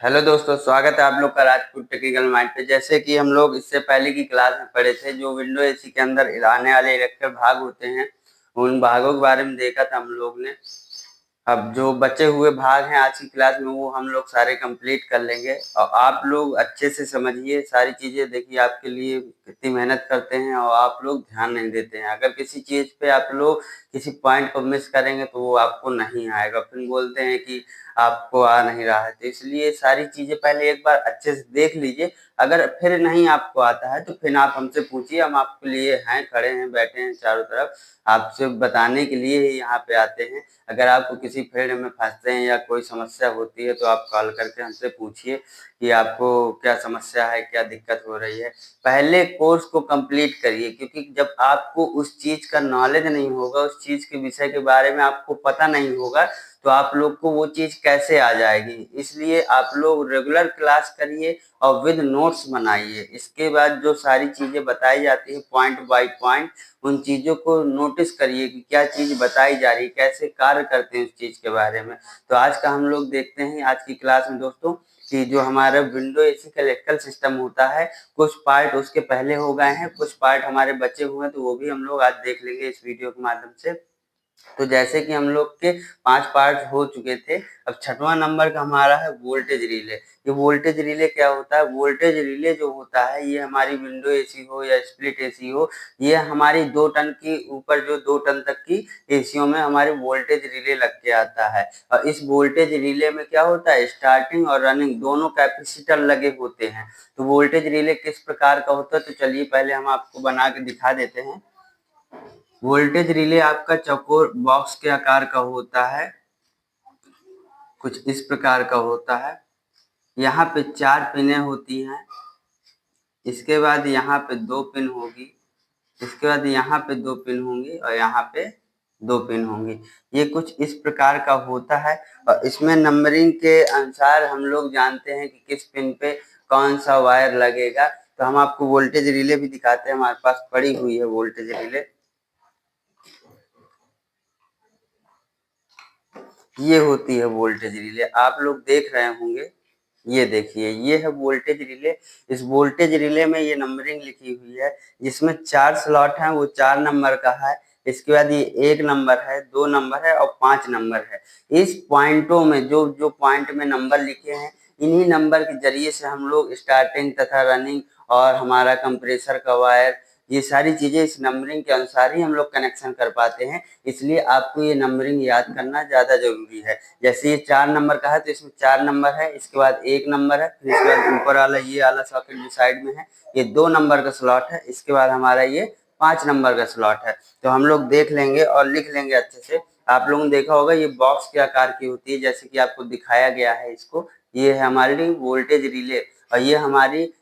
Hello दोस्तों, स्वागत है आप लोग का राजपूत टेक्निकल माइंड पे। जैसे कि हम लोग इससे पहले की क्लास में पढ़े थे, जो विंडो एसी के अंदर आने वाले इलेक्ट्रिक भाग होते हैं, उन भागों के बारे में देखा था हम लोग ने। अब जो बचे हुए भाग हैं आज की क्लास में, वो हम लोग सारे कंप्लीट कर लेंगे। और आप लोग अच्छे से समझिए सारी चीजें, देखिए आपके लिए कितनी मेहनत करते हैं और आप लोग ध्यान नहीं देते हैं। अगर किसी चीज पे आप लोग किसी पॉइंट को मिस करेंगे तो वो आपको नहीं आएगा, फिर बोलते हैं कि आपको आ नहीं रहा है। तो इसलिए सारी चीजें पहले एक बार अच्छे से देख लीजिए। अगर फिर नहीं आपको आता है तो फिर आप हमसे पूछिए, हम आपके लिए हैं, खड़े हैं, बैठे हैं चारों तरफ, आपसे बताने के लिए ही यहाँ पे आते हैं। अगर आपको किसी फील्ड में फंसते हैं या कोई समस्या होती है तो आप कॉल करके हमसे पूछिए कि आपको क्या समस्या है, क्या दिक्कत हो रही है। पहले कोर्स को कंप्लीट करिए, क्योंकि जब आपको उस चीज का नॉलेज नहीं होगा, उस चीज के विषय के बारे में आपको पता नहीं होगा, तो आप लोग को वो चीज कैसे आ जाएगी। इसलिए आप लोग रेगुलर क्लास करिए और विद नोट्स बनाइए। इसके बाद जो सारी चीजें बताई जाती है पॉइंट बाय पॉइंट, उन चीजों को नोटिस करिए कि क्या चीज बताई जा रही है, कैसे कार्य करते हैं उस चीज के बारे में। तो आज का हम लोग देखते हैं आज की क्लास में दोस्तों कि जो हमारा विंडो एसी का इलेक्ट्रिकल सिस्टम होता है, कुछ पार्ट उसके पहले हो गए हैं, कुछ पार्ट हमारे बचे हुए हैं, तो वो भी हम लोग आज देख लेंगे इस वीडियो के माध्यम से। तो जैसे कि हम लोग के 5 पार्ट हो चुके थे, अब छठवां नंबर का हमारा है वोल्टेज रिले। ये वोल्टेज रिले क्या होता है? वोल्टेज रिले जो होता है, ये हमारी विंडो एसी हो या स्प्लिट एसी हो, ये हमारी 2 टन की ऊपर, जो 2 टन तक की एसियों में हमारे वोल्टेज रिले लग के आता है। और इस वोल्टेज रिले में क्या होता है, स्टार्टिंग और रनिंग दोनों कैपेसिटर लगे होते हैं। तो वोल्टेज रिले किस प्रकार का होता है, तो चलिए पहले हम आपको बना के दिखा देते हैं। वोल्टेज रिले आपका चौकोर बॉक्स के आकार का होता है, कुछ इस प्रकार का होता है। यहाँ पे 4 पिनें होती हैं, इसके बाद यहाँ पे 2 पिन होगी, इसके बाद यहाँ पे 2 पिन होंगी और यहाँ पे 2 पिन होंगी। ये कुछ इस प्रकार का होता है। और इसमें नंबरिंग के अनुसार हम लोग जानते हैं कि किस पिन पे कौन सा वायर लगेगा। तो हम आपको वोल्टेज रिले भी दिखाते हैं, हमारे पास पड़ी हुई है वोल्टेज रिले। ये होती है वोल्टेज रिले, आप लोग देख रहे होंगे। ये देखिए, ये है वोल्टेज रिले। इस वोल्टेज रिले में ये नंबरिंग लिखी हुई है, जिसमें 4 स्लॉट हैं, वो 4 नंबर का है। इसके बाद ये 1 नंबर है, 2 नंबर है और 5 नंबर है। इस पॉइंटों में जो जो पॉइंट में नंबर लिखे हैं, इन्हीं नंबर के जरिए से हम लोग स्टार्टिंग तथा रनिंग और हमारा कंप्रेसर का वायर, ये सारी चीजें इस नंबरिंग के अनुसार ही हम लोग कनेक्शन कर पाते हैं। इसलिए आपको ये नंबरिंग याद करना ज्यादा जरूरी है। जैसे ये 4 नंबर का है तो इसमें 4 नंबर है, इसके बाद 1 नंबर है, फिर इसके बाद ऊपर वाला ये वाला सॉकेट जो साइड में है, ये 2 नंबर का स्लॉट है, इसके बाद हमारा ये 5 नंबर का स्लॉट है। तो हम लोग देख लेंगे और लिख लेंगे अच्छे से। आप लोगों ने देखा होगा ये बॉक्स के आकार की होती है, जैसे कि आपको दिखाया गया है इसको। ये है हमारी वोल्टेज रिले, और ये हमारी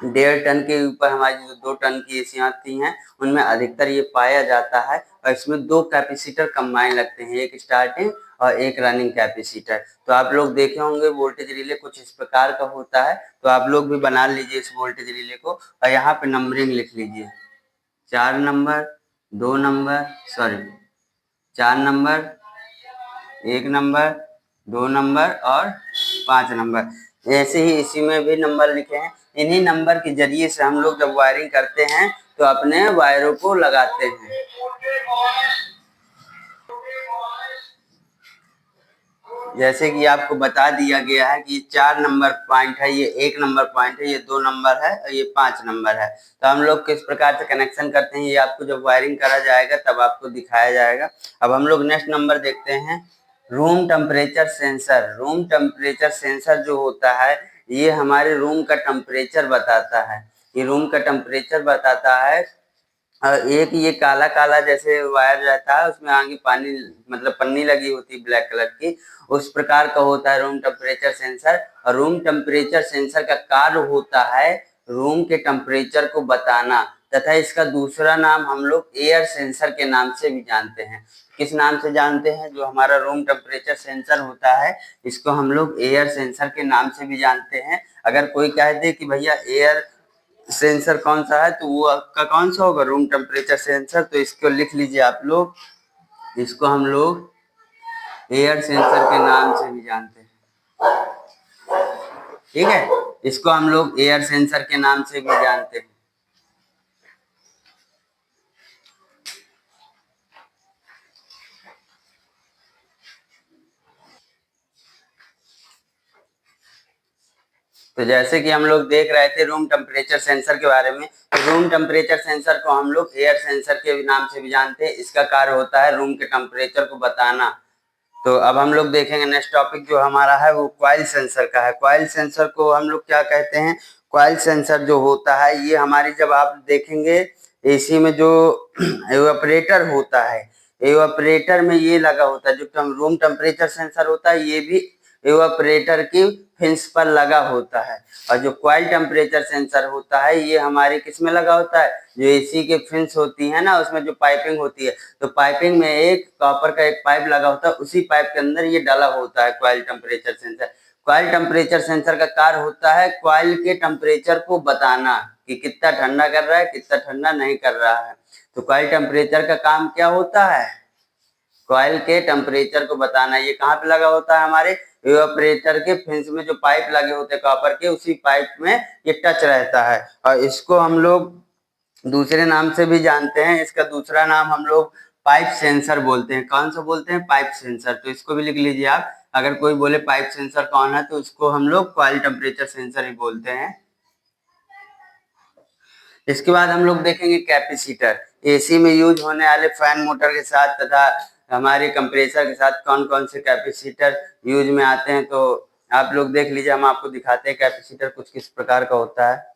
1.5 टन के ऊपर हमारी जो 2 टन की एसियां आती हैं, उनमें अधिकतर ये पाया जाता है। और इसमें 2 कैपेसिटर कंबाइन लगते हैं, एक स्टार्टिंग और एक रनिंग कैपेसिटर। तो आप लोग देखे होंगे वोल्टेज रिले कुछ इस प्रकार का होता है। तो आप लोग भी बना लीजिए इस वोल्टेज रिले को और यहाँ पे नंबरिंग लिख लीजिए। 4 number, 2 number, sorry 4 number, 1 number, 2 number और 5 नंबर। ऐसे ही इसी में भी नंबर लिखे हैं। इन्हीं नंबर के जरिए से हम लोग जब वायरिंग करते हैं तो अपने वायरों को लगाते हैं। जैसे कि आपको बता दिया गया है कि 4 नंबर पॉइंट है, ये 1 नंबर पॉइंट है, ये 2 नंबर है और ये 5 नंबर है। तो हम लोग किस प्रकार से कनेक्शन करते हैं, ये आपको जब वायरिंग करा जाएगा तब आपको दिखाया जाएगा। अब हम लोग नेक्स्ट नंबर देखते हैं, room temperature sensor. Room temperature sensor जो होता है, ये हमारे रूम का टेम्परेचर बताता है। ये रूम का टेम्परेचर बताता है। एक ये काला काला जैसे वायर रहता है, उसमें आगे पानी मतलब पन्नी लगी होती है ब्लैक कलर की, उस प्रकार का होता है रूम टेम्परेचर सेंसर। और रूम टेम्परेचर सेंसर का कार्य होता है रूम के टेम्परेचर को बताना, तथा इसका दूसरा नाम हम लोग एयर सेंसर के नाम से भी जानते हैं। किस नाम से जानते हैं? जो हमारा रूम टेम्परेचर सेंसर होता है, इसको हम लोग एयर सेंसर के नाम से भी जानते हैं। अगर कोई कह दे कि भैया एयर सेंसर कौन सा है, तो वो आपका कौन सा होगा? Room temperature sensor. तो इसको लिख लीजिए आप लोग, इसको हम लोग एयर सेंसर के नाम से भी जानते हैं। ठीक है, इसको हम लोग एयर सेंसर के नाम से भी जानते हैं। तो जैसे कि हम लोग देख रहे थे रूम टेम्परेचर सेंसर के बारे में, तो रूम टेम्परेचर सेंसर को हम लोग एयर सेंसर के नाम से भी जानते हैं। इसका कार्य होता है रूम के टेम्परेचर को बताना। तो अब हम लोग देखेंगे नेक्स्ट टॉपिक जो हमारा है वो कॉइल सेंसर का है। कॉइल सेंसर को हम लोग क्या कहते हैं? कॉइल सेंसर जो होता है ये हमारी, जब आप देखेंगे एसी में जो एवापोरेटर होता है, एवापोरेटर में ये लगा होता है। जो रूम टेम्परेचर सेंसर होता है ये भी एवापोरेटर की फिन्स पर लगा होता है। और जो कॉइल टेम्परेचर सेंसर होता है ये हमारे किस में लगा होता है? जो एसी के फिन्स होती है ना, उसमें जो पाइपिंग होती है, तो पाइपिंग में एक कॉपर का एक पाइप लगा होता है, उसी पाइप के अंदर ये डाला होता है coil temperature sensor. Coil temperature sensor का कार्य होता है कॉइल के टेम्परेचर को बताना कि कितना ठंडा कर रहा है, कितना ठंडा नहीं कर रहा है। तो कॉइल टेम्परेचर का काम क्या होता है? कॉइल के टेम्परेचर को बताना। ये कहाँ पे लगा होता है? हमारे इवेपोरेटर के फिन्स में जो पाइप लगे होते हैं कॉपर के, उसी पाइप में ये टच रहता है। और इसको हम लोग दूसरे नाम से भी जानते हैं। इसका दूसरा नाम हम लोग पाइप सेंसर बोलते हैं। कौन सा बोलते हैं? Pipe sensor. तो इसको भी लिख लीजिए आप। अगर कोई बोले पाइप सेंसर कौन है तो उसको हम लोग कॉइल टेम्परेचर सेंसर ही बोलते हैं। इसके बाद हम लोग देखेंगे कैपेसिटर। एसी में यूज होने वाले फैन मोटर के साथ तथा हमारे कंप्रेसर के साथ कौन कौन से कैपेसिटर यूज में आते हैं, तो आप लोग देख लीजिए। हम आपको दिखाते हैं कैपेसिटर कुछ किस प्रकार का होता है।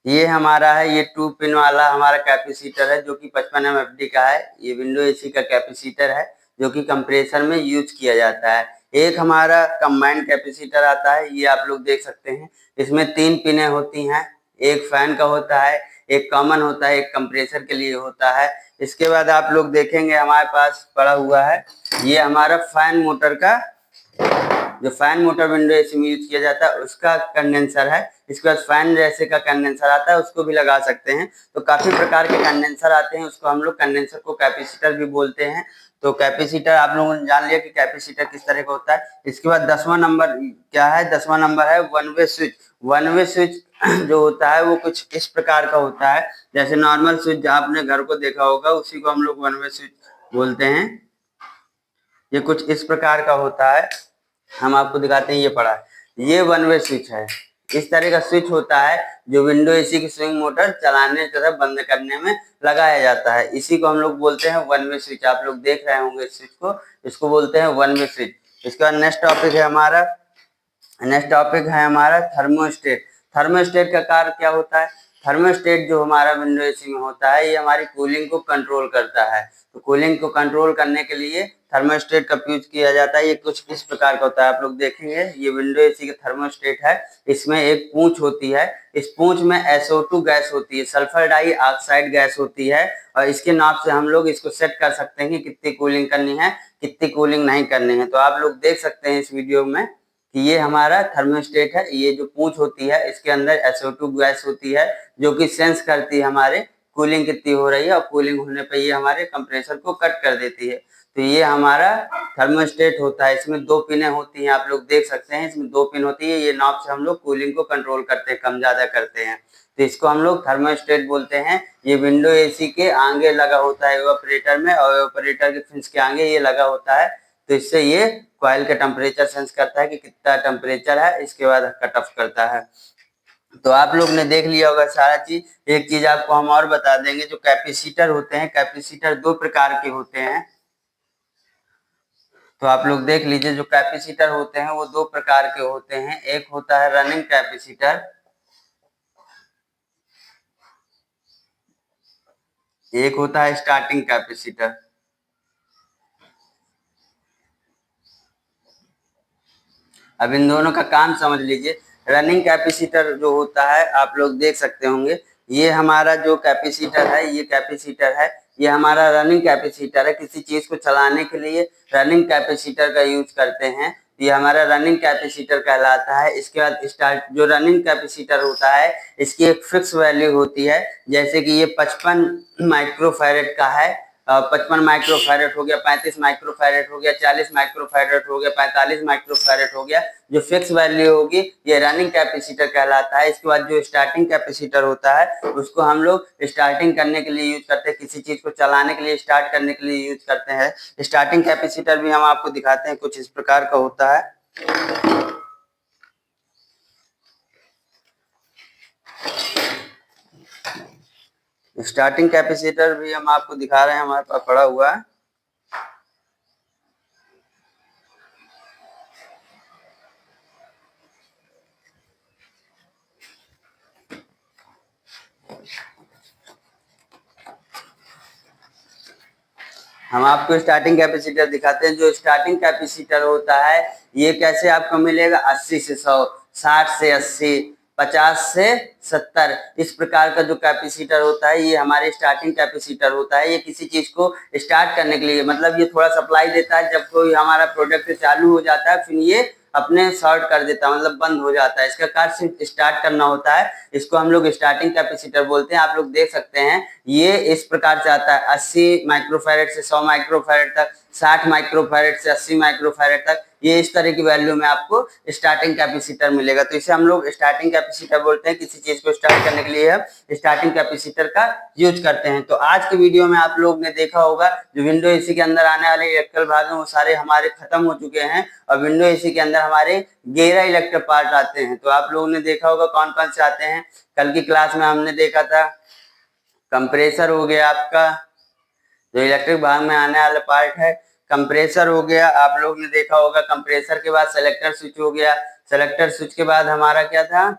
ये हमारा है, ये 2 पिन वाला हमारा कैपेसिटर है जो कि 55 MFD का है। ये विंडो एसी का कैपेसिटर है जो कि कंप्रेसर में यूज किया जाता है। एक हमारा कंबाइंड कैपेसिटर आता है, ये आप लोग देख सकते हैं। इसमें 3 पिनें होती हैं, एक फैन का होता है, एक कॉमन होता है, एक कंप्रेसर के लिए होता है। इसके बाद आप लोग देखेंगे हमारे पास पड़ा हुआ है, ये हमारा फैन मोटर का, जो फैन मोटर विंडो एसी में यूज किया जाता है उसका कंडेंसर है। इसके बाद फैन जैसे का कंडेंसर आता है, उसको भी लगा सकते हैं। तो काफी प्रकार के कंडेंसर आते हैं, उसको हम लोग कंडेंसर को कैपेसिटर भी बोलते हैं। तो कैपेसिटर आप लोगों ने जान लिया कि कैपेसिटर किस तरह का होता है। इसके बाद 10वां नंबर क्या है? 10वां नंबर है one way switch. One way switch जो होता है वो कुछ इस प्रकार का होता है। जैसे नॉर्मल स्विच आपने घर को देखा होगा, उसी को हम लोग वन वे स्विच बोलते हैं। ये कुछ इस प्रकार का होता है, हम आपको दिखाते हैं। ये पड़ा है, ये वन वे स्विच है। इस तरह का स्विच होता है जो विंडो एसी की स्विंग मोटर चलाने तथा बंद करने में लगाया जाता है। इसी को हम लोग बोलते हैं वन वे स्विच। आप लोग देख रहे होंगे इस स्विच को, इसको बोलते हैं वन वे स्विच। इसके बाद नेक्स्ट टॉपिक है हमारा थर्मोस्टेट। थर्मोस्टेट का कार्य क्या होता है? थर्मोस्टेट जो हमारा विंडो एसी में होता है, ये हमारी कूलिंग को कंट्रोल करता है। तो कूलिंग को कंट्रोल करने के लिए थर्मोस्टेट का यूज किया जाता है। ये कुछ इस प्रकार का होता है, आप लोग देखेंगे। ये विंडो एसी का थर्मोस्टेट है, इसमें एक पूंछ होती है। इस पूंछ में SO2 गैस होती है, सल्फर डाइऑक्साइड गैस होती है। और इसके नाप से हम लोग इसको सेट कर सकते हैं कि कितनी कूलिंग करनी है, कितनी कूलिंग नहीं करनी है। तो आप लोग देख सकते हैं इस वीडियो में कि ये हमारा थर्मोस्टेट है। ये जो पूंछ होती है इसके अंदर SO2 गैस होती है जो कि सेंस करती है हमारे कूलिंग कितनी हो रही है, और कूलिंग होने पर ये हमारे कंप्रेसर को कट कर देती है। तो ये हमारा थर्मोस्टेट होता है। इसमें 2 पिनें होती हैं, आप लोग देख सकते हैं। इसमें 2 पिन होती है, ये नॉब से हम लोग कूलिंग को कंट्रोल करते हैं, कम ज्यादा करते हैं। तो इसको हम लोग थर्मोस्टेट बोलते हैं। ये विंडो एसी के आगे लगा होता है इवेपोरेटर में, और इवेपोरेटर के फिन्स के आगे ये लगा होता है। तो इससे ये कॉइल का टेम्परेचर सेंस करता है कि कितना टेम्परेचर है, इसके बाद कट ऑफ करता है। तो आप लोग ने देख लिया होगा सारा चीज। एक चीज आपको हम और बता देंगे, जो कैपेसिटर होते हैं, कैपेसिटर 2 प्रकार के होते हैं। तो आप लोग देख लीजिए, जो कैपेसिटर होते हैं वो 2 प्रकार के होते हैं। एक होता है रनिंग कैपेसिटर, एक होता है स्टार्टिंग कैपेसिटर। अब इन दोनों का काम समझ लीजिए। रनिंग कैपेसिटर जो होता है आप लोग देख सकते होंगे, ये हमारा जो कैपेसिटर है, ये कैपेसिटर है, ये हमारा रनिंग कैपेसिटर है। किसी चीज को चलाने के लिए रनिंग कैपेसिटर का यूज करते हैं, ये हमारा रनिंग कैपेसिटर कहलाता है। इसके बाद स्टार्ट, जो रनिंग कैपेसिटर होता है इसकी एक फिक्स वैल्यू होती है। जैसे कि ये 55 माइक्रोफैरेड का है, 55 माइक्रोफैरेड हो गया, 35 माइक्रोफैरेड हो गया, 40 माइक्रोफैरेड हो गया, 45 माइक्रोफैरेड हो गया। जो फिक्स वैल्यू होगी ये रनिंग कैपेसिटर कहलाता है। इसके बाद जो स्टार्टिंग कैपेसिटर होता है उसको हम लोग स्टार्टिंग करने के लिए यूज करते हैं, किसी चीज को चलाने के लिए, स्टार्ट करने के लिए यूज करते हैं। स्टार्टिंग कैपेसिटर भी हम आपको दिखाते हैं, कुछ इस प्रकार का होता है। स्टार्टिंग कैपेसिटर भी हम आपको दिखा रहे हैं, हमारे पास पड़ा हुआ है। हम आपको स्टार्टिंग कैपेसिटर दिखाते हैं। जो स्टार्टिंग कैपेसिटर होता है ये कैसे आपको मिलेगा, 80 से 100, 60 से 80, 50 से 70, इस प्रकार का जो कैपेसिटर होता है ये हमारे स्टार्टिंग कैपेसिटर होता है। ये किसी चीज को स्टार्ट करने के लिए, मतलब ये थोड़ा सप्लाई देता है। जब कोई हमारा प्रोडक्ट चालू हो जाता है फिर ये अपने शॉर्ट कर देता है, मतलब बंद हो जाता है। इसका कार्य सिर्फ स्टार्ट करना होता है। इसको हम लोग स्टार्टिंग कैपेसिटर बोलते हैं। आप लोग देख सकते हैं ये इस प्रकार से आता है, 80 माइक्रोफैरेड से 100 माइक्रोफैरेड तक, 60 माइक्रोफैरेड से 80 माइक्रोफैरेड तक, ये इस तरह की वैल्यू में आपको स्टार्टिंग कैपेसिटर मिलेगा। तो इसे हम लोग स्टार्टिंग कैपेसिटर बोलते हैं। किसी चीज को स्टार्ट करने के लिए हम स्टार्टिंग कैपेसिटर का यूज करते हैं। तो आज के वीडियो में आप लोग ने देखा होगा जो विंडो एसी के अंदर आने वाले इलेक्ट्रिकल भाग हैं वो सारे हमारे खत्म हो चुके हैं और विंडो एसी के अंदर हमारे 11 इलेक्ट्रिक पार्ट आते हैं। तो आप लोगों ने देखा होगा कौन कौन से आते हैं। कल की क्लास में हमने देखा था कंप्रेसर हो गया, आपका जो इलेक्ट्रिक भाग में आने वाला पार्ट है कंप्रेसर हो गया। आप लोग ने देखा होगा कंप्रेसर के बाद सेलेक्टर स्विच हो गया, सेलेक्टर स्विच के बाद हमारा क्या था,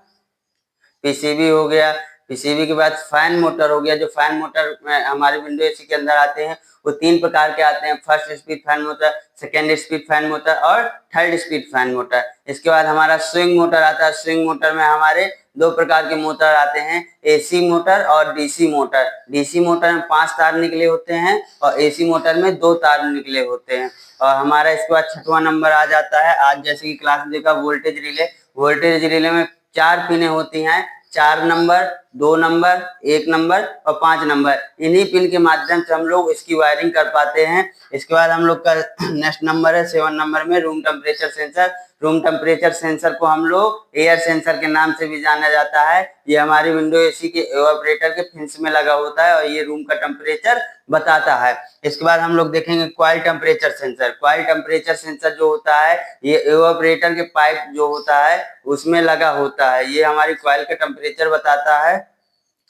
पीसीबी हो गया, पीसीबी के बाद फैन मोटर हो गया। जो फैन मोटर हमारे विंडो एसी के अंदर आते हैं वो 3 प्रकार के आते हैं, first speed fan motor, second speed fan motor और थर्ड स्पीड फैन मोटर। इसके बाद हमारा स्विंग मोटर आता है। स्विंग मोटर में हमारे 2 प्रकार के मोटर आते हैं, एसी मोटर और डीसी मोटर। डीसी मोटर में 5 तार निकले होते हैं और एसी मोटर में 2 तार निकले होते हैं। और हमारा इसके बाद 6वां नंबर आ जाता है, आज जैसे कि क्लास देखा वोल्टेज रिले। वोल्टेज रिले में 4 पिनें होती हैं, 4 नंबर, 2 नंबर, 1 नंबर और 5 नंबर। इन्हीं पिन के माध्यम से हम लोग इसकी वायरिंग कर पाते हैं। इसके बाद हम लोग का नेक्स्ट नंबर है 7 नंबर में room temperature sensor. Room temperature sensor को हम लोग एयर सेंसर के नाम से भी जाना जाता है। ये हमारे विंडो एसी के एवापोरेटर के फिन्स में लगा होता है और ये रूम का टेम्परेचर बताता है। इसके बाद हम लोग देखेंगे coil temperature sensor. Coil temperature sensor जो होता है ये एवापोरेटर के पाइप जो होता है उसमें लगा होता है। ये हमारी कॉइल का टेम्परेचर बताता है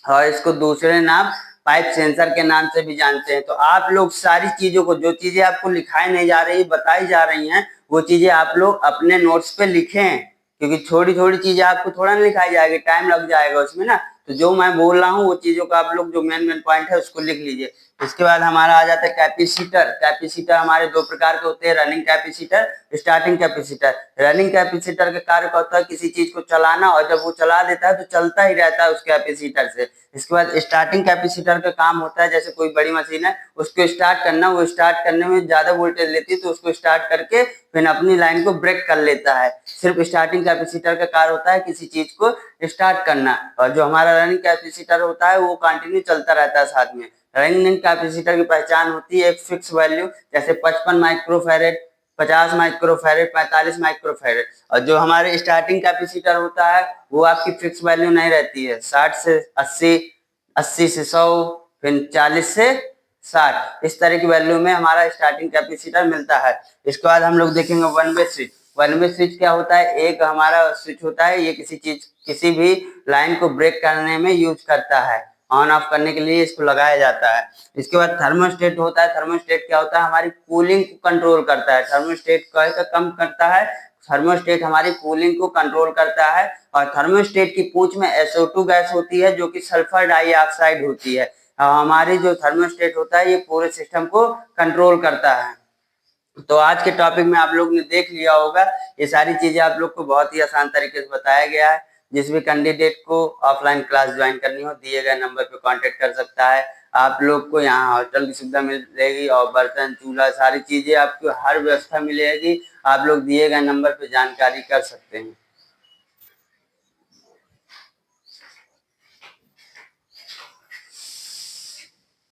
और इसको दूसरे नाम पाइप सेंसर के नाम से भी जानते हैं। तो आप लोग सारी चीजों को, जो चीजें आपको लिखाई नहीं जा रही, बताई जा रही हैं, वो चीजें आप लोग अपने नोट्स पे लिखें, क्योंकि छोटी छोटी चीजें आपको थोड़ा ना लिखाई जाएगी, टाइम लग जाएगा उसमें ना। तो जो मैं बोल रहा हूँ वो चीजों का आप लोग जो मेन मेन पॉइंट है उसको लिख लीजिए। इसके बाद हमारा आ जाता है कैपेसिटर। कैपेसिटर हमारे 2 प्रकार के होते हैं, running capacitor, starting capacitor. Running capacitor का कार्य होता है किसी चीज को चलाना, और जब वो चला देता है तो चलता ही रहता है उस कैपेसिटर से। इसके बाद स्टार्टिंग कैपेसिटर का काम होता है जैसे कोई बड़ी मशीन है उसको स्टार्ट करना, वो स्टार्ट करने में ज्यादा वोल्टेज लेती है तो उसको स्टार्ट करके फिर अपनी लाइन को ब्रेक कर लेता है। सिर्फ स्टार्टिंग कैपेसिटर का कार्य होता है किसी चीज को स्टार्ट करना, और जो हमारा रनिंग कैपेसिटर होता है वो कंटिन्यू चलता रहता है साथ में। रनिंग कैपेसिटर की पहचान होती है एक फिक्स वैल्यू, जैसे 55 माइक्रोफैरेड, 50 माइक्रोफैरेड, 45 माइक्रोफैरेड। और जो हमारे स्टार्टिंग कैपेसिटर होता है वो आपकी फिक्स वैल्यू नहीं रहती है, 60 से 80, 80 से 100, फिर 40 से 60, इस तरह की वैल्यू में हमारा स्टार्टिंग कैपेसिटर मिलता है। इसके बाद हम लोग देखेंगे one way switch. One way switch क्या होता है, एक हमारा स्विच होता है, ये किसी भी लाइन को ब्रेक करने में यूज करता है, ऑन ऑफ करने के लिए इसको लगाया जाता है। इसके बाद थर्मोस्टेट होता है। थर्मोस्टेट क्या होता है, हमारी कूलिंग को कंट्रोल करता है। थर्मोस्टेट का कम करता है, थर्मोस्टेट हमारी कूलिंग को कंट्रोल करता है। और थर्मोस्टेट की पूंछ में SO2 गैस होती है जो कि सल्फर डाइऑक्साइड होती है। हमारी जो थर्मोस्टेट होता है ये पूरे सिस्टम को कंट्रोल करता है। तो आज के टॉपिक में आप लोग ने देख लिया होगा, ये सारी चीजें आप लोग को बहुत ही आसान तरीके से बताया गया है। जिस भी कैंडिडेट को ऑफलाइन क्लास ज्वाइन करनी हो दिए गए नंबर पे कांटेक्ट कर सकता है। आप लोग को यहाँ हॉस्टल की सुविधा मिलेगी और बर्तन चूल्हा सारी चीजें आपको हर व्यवस्था मिलेगी। आप लोग दिए गए नंबर पे जानकारी कर सकते हैं।